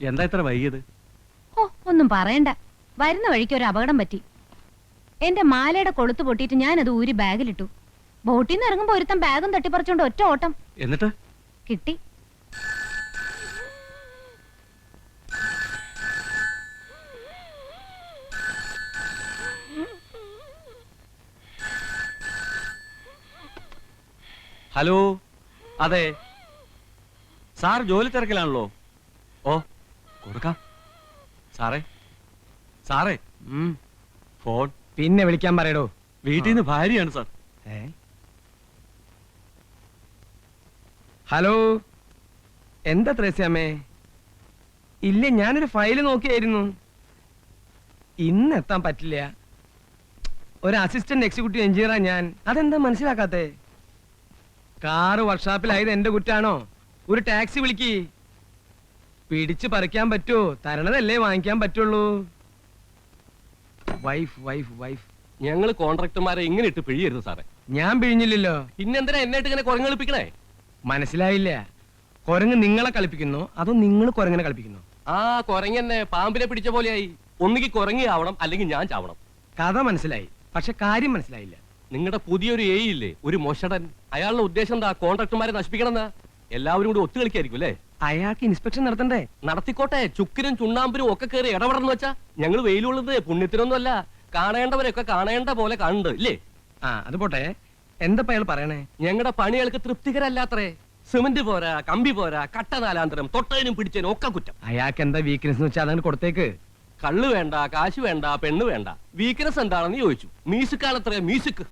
എന്താ ഇത്ര വൈകിയത്? ഓ ഒന്നും പറയണ്ട, വരുന്ന വഴിക്ക് ഒരു അപകടം പറ്റി. എന്റെ മാലയുടെ കൊളുത്ത് പൊട്ടിയിട്ട് ഞാനത് ഊരി ബാഗിലിട്ടു. ബോട്ടിൽ നിന്ന് ഇറങ്ങുമ്പോ ഒരുത്തൻ ബാഗും തട്ടിപ്പറിച്ചോണ്ട് ഒറ്റ ഓട്ടം. എന്നിട്ട് കിട്ടി. ഹലോ, അതെ സാർ ജോലി തിരക്കിലാണല്ലോ. ഓ കൊടുക്കാം സാറേ. സാറേ ഫോൺ പിന്നെ വിളിക്കാൻ പറയടോ. വീട്ടിൽ നിന്ന് ഭാര്യയാണ് സാർ. ഹലോ, എന്താ ത്രേസ്യാമ്മേ? ഇല്ല, ഞാനൊരു ഫയല് നോക്കിയായിരുന്നു. ഇന്ന് എത്താൻ പറ്റില്ല. ഒരു അസിസ്റ്റന്റ് എക്സിക്യൂട്ടീവ് എഞ്ചിനീയറാ ഞാൻ. അതെന്താ മനസ്സിലാക്കാത്തെ? കാറ് വർക്ക്ഷോപ്പിലായത് എന്റെ കുറ്റാണോ? ഒരു ടാക്സി വിളിക്ക്. പിടിച്ച് പറിക്കാൻ പറ്റുമോ? തരണതല്ലേ വാങ്ങിക്കാൻ പറ്റുള്ളൂ. Wife wife wife. ഞങ്ങള് കോൺട്രാക്ടർമാരെ ഇങ്ങനെ ഇട്ട് പിഴിയരുത് സാറേ. ഞാൻ പിഴിഞ്ഞില്ലല്ലോ. പിന്നെന്തിനാ എന്നിട്ട് ഇങ്ങനെ കുരങ്ങളിപ്പിക്കണേ? മനസ്സിലായില്ല. കുരങ്ങ് നിങ്ങളെ കളിപ്പിക്കുന്നോ അതോ നിങ്ങൾ കുരങ്ങനെ കളിപ്പിക്കുന്നോ? ആ കുരങ്ങന്നെ പാമ്പിനെ പിടിച്ച പോലെയായി. ഒന്നുകിൽ കുരങ്ങി ആവണം, അല്ലെങ്കിൽ ഞാൻ ചാവണം. കഥ മനസ്സിലായി, പക്ഷെ കാര്യം മനസ്സിലായില്ല. നിങ്ങളുടെ പുതിയൊരു എ ഇല്ലേ, ഒരു മൊഷടൻ. അയാളുടെ ഉദ്ദേശം എന്താ? കോൺട്രാക്ടർമാരെ നശിപ്പിക്കണമെന്നാ. എല്ലാവരും കൂടി ഒത്തുകളിക്കായിരിക്കും അല്ലേ? അയാൾക്ക് ഇൻസ്പെക്ഷൻ നടത്തണ്ടേ? നടത്തിക്കോട്ടെ. ചുക്കിനും ചുണ്ണാമ്പിനും ഒക്കെ കയറി ഇടപെടണം വെച്ചാ. ഞങ്ങൾ വെയിലുള്ളത് പുണ്യത്തിനൊന്നും അല്ല. കാണേണ്ടവരൊക്കെ കാണേണ്ട പോലെ കാണുന്നുണ്ട് ഇല്ലേ? അത് പോട്ടെ. എന്താ അയാൾ പറയണേ? ഞങ്ങളുടെ പണികൾക്ക് തൃപ്തികരല്ലാത്രേ. സിമന്റ് പോരാ, കമ്പി പോരാ, കട്ട നാലാന്തരം, തൊട്ടതിനും പിടിച്ചതിനും ഒക്കെ കുറ്റം. അയാൾക്ക് എന്താ വീക്ക്നെസ് എന്ന് വെച്ചാൽ അതങ്ങനെ കൊടുത്തേക്ക്. കള്ള് വേണ്ട, കാശ് വേണ്ട, പെണ്ണ് വേണ്ട. വീക്ക്നെസ് എന്താണെന്ന് ചോദിച്ചു. മ്യൂസിക്കാണത്രേ മ്യൂസിക്.